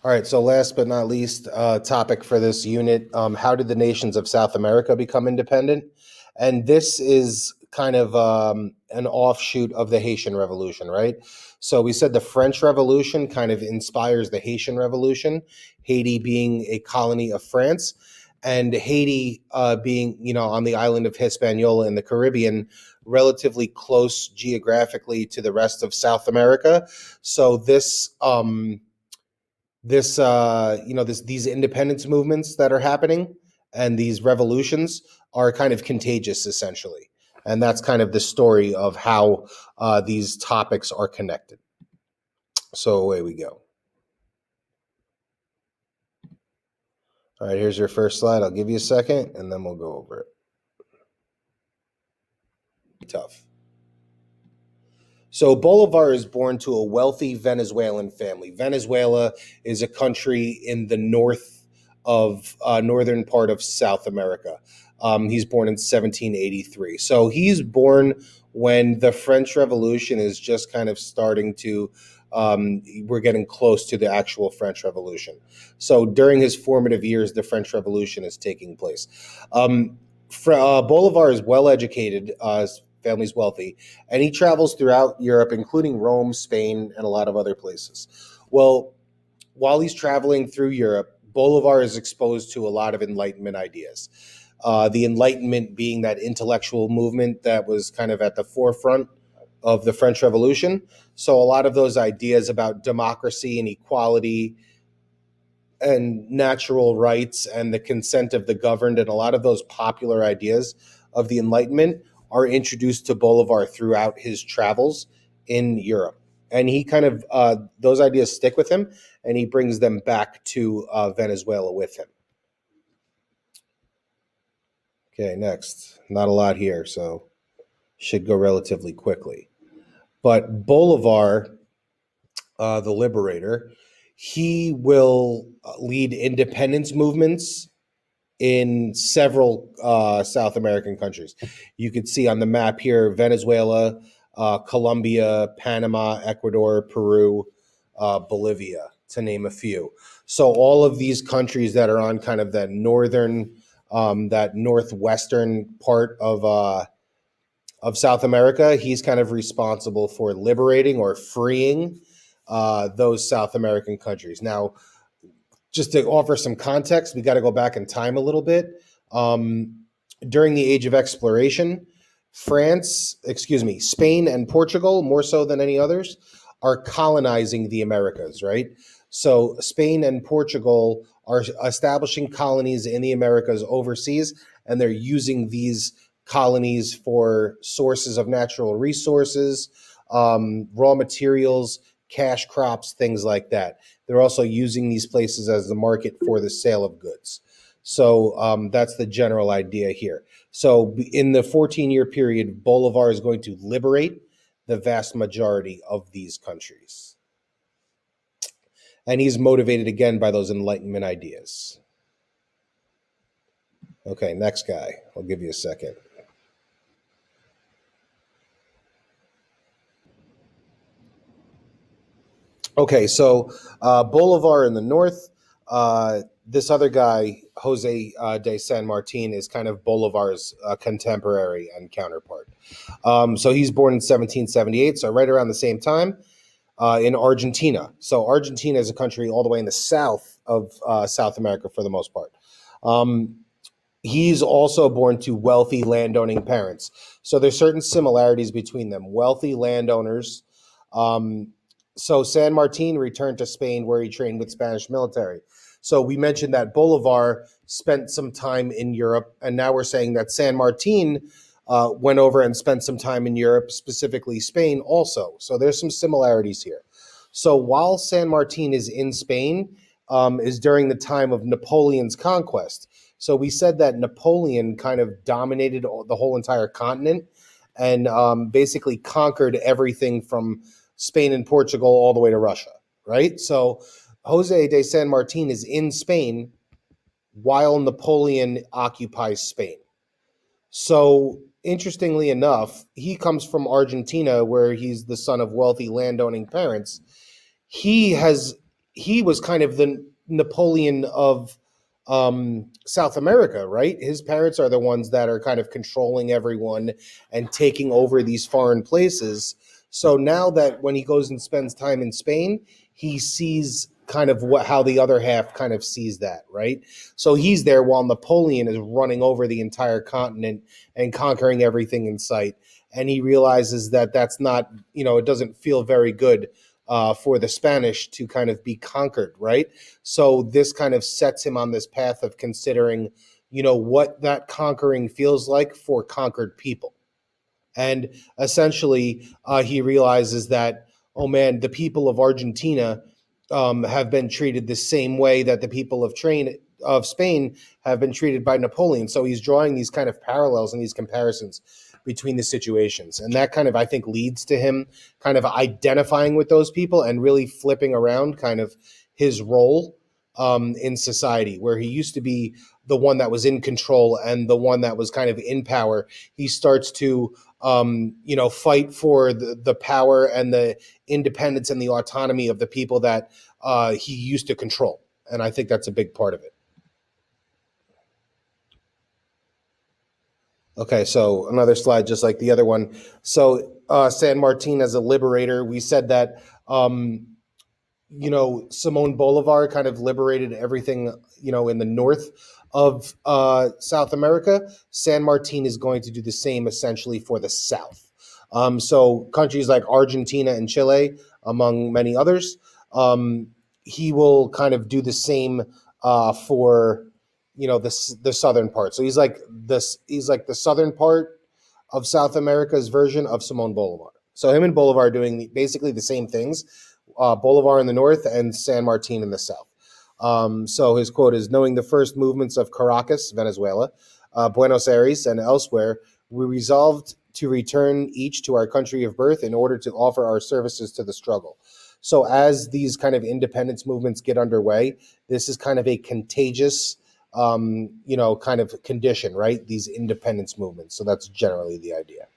All right, so last but not least, topic for this unit, how did the nations of South America become independent? And this is kind of an offshoot of the Haitian Revolution, right? So we said the French Revolution kind of inspires the Haitian Revolution, Haiti being a colony of France, and Haiti being, on the island of Hispaniola in the Caribbean, relatively close geographically to the rest of South America. So these independence movements that are happening and these revolutions are kind of contagious, essentially, and that's kind of the story of how these topics are connected. So away we go. All right, here's your first slide. I'll give you a second and then we'll go over it. Tough. So Bolivar is born to a wealthy Venezuelan family. Venezuela is a country in the northern part of South America. He's born in 1783. So he's born when the French Revolution is just kind of starting to, we're getting close to the actual French Revolution. So during his formative years, the French Revolution is taking place. Bolivar is well educated. His family's wealthy, and he travels throughout Europe, including Rome, Spain, and a lot of other places. Well, while he's traveling through Europe, Bolivar is exposed to a lot of Enlightenment ideas. The Enlightenment being that intellectual movement that was kind of at the forefront of the French Revolution. So a lot of those ideas about democracy and equality and natural rights and the consent of the governed, and a lot of those popular ideas of the Enlightenment are introduced to Bolivar throughout his travels in Europe. And he kind of, those ideas stick with him, and he brings them back to Venezuela with him. Okay, next. Not a lot here, so should go relatively quickly. But Bolivar, the liberator, he will lead independence movements in several South American countries. You could see on the map here, Venezuela, Colombia, Panama, Ecuador, Peru, Bolivia, to name a few. So all of these countries that are on kind of that northwestern part of South America, he's kind of responsible for liberating or freeing those South American countries. Now, just to offer some context, we got to go back in time a little bit. During the Age of Exploration, Spain and Portugal, more so than any others, are colonizing the Americas, right? So Spain and Portugal are establishing colonies in the Americas overseas, and they're using these colonies for sources of natural resources, raw materials, cash crops, things like that. They're also using these places as the market for the sale of goods. So that's the general idea here. So in the 14-year period, Bolivar is going to liberate the vast majority of these countries. And he's motivated again by those Enlightenment ideas. Okay, next guy. I'll give you a second. Okay, so Bolivar in the north. This other guy, Jose de San Martin, is kind of Bolivar's contemporary and counterpart. So he's born in 1778, so right around the same time, in Argentina. So Argentina is a country all the way in the south of South America for the most part. He's also born to wealthy landowning parents. So there's certain similarities between them. Wealthy landowners. So San Martin returned to Spain, where he trained with Spanish military. So we mentioned that Bolivar spent some time in Europe, and now we're saying that San Martin went over and spent some time in Europe, specifically Spain also. So there's some similarities here. So while San Martin is in Spain, is during the time of Napoleon's conquest. So we said that Napoleon kind of dominated the whole entire continent and basically conquered everything from Spain and Portugal all the way to Russia, right? So Jose de San Martin is in Spain while Napoleon occupies Spain. So interestingly enough, he comes from Argentina, where he's the son of wealthy landowning parents. He has he was kind of the Napoleon of South America, right? His parents are the ones that are kind of controlling everyone and taking over these foreign places. So now that when he goes and spends time in Spain, he sees kind of what how the other half kind of sees that, right? So he's there while Napoleon is running over the entire continent and conquering everything in sight. And he realizes that that's not, it doesn't feel very good for the Spanish to kind of be conquered, right? So this kind of sets him on this path of considering, what that conquering feels like for conquered people. And essentially, he realizes that, oh man, the people of Argentina have been treated the same way that the people of Spain have been treated by Napoleon. So he's drawing these kind of parallels and these comparisons between the situations, and that kind of, I think, leads to him kind of identifying with those people and really flipping around kind of his role in society, where he used to be the one that was in control and the one that was kind of in power. He starts to fight for the power and the independence and the autonomy of the people that he used to control. And I think that's a big part of it. Okay, so another slide, just like the other one. So San Martin as a liberator, we said that Simon Bolivar kind of liberated everything, in the north of South America. San Martin is going to do the same essentially for the south. So countries like Argentina and Chile, among many others, he will kind of do the same for the southern part. So he's like the southern part of South America's version of Simon Bolivar. So him and Bolivar are doing basically the same things. Bolivar in the north and San Martin in the south. So his quote is, knowing the first movements of Caracas, Venezuela, Buenos Aires, and elsewhere, we resolved to return each to our country of birth in order to offer our services to the struggle. So as these kind of independence movements get underway, this is kind of a contagious, kind of condition, right? These independence movements. So that's generally the idea.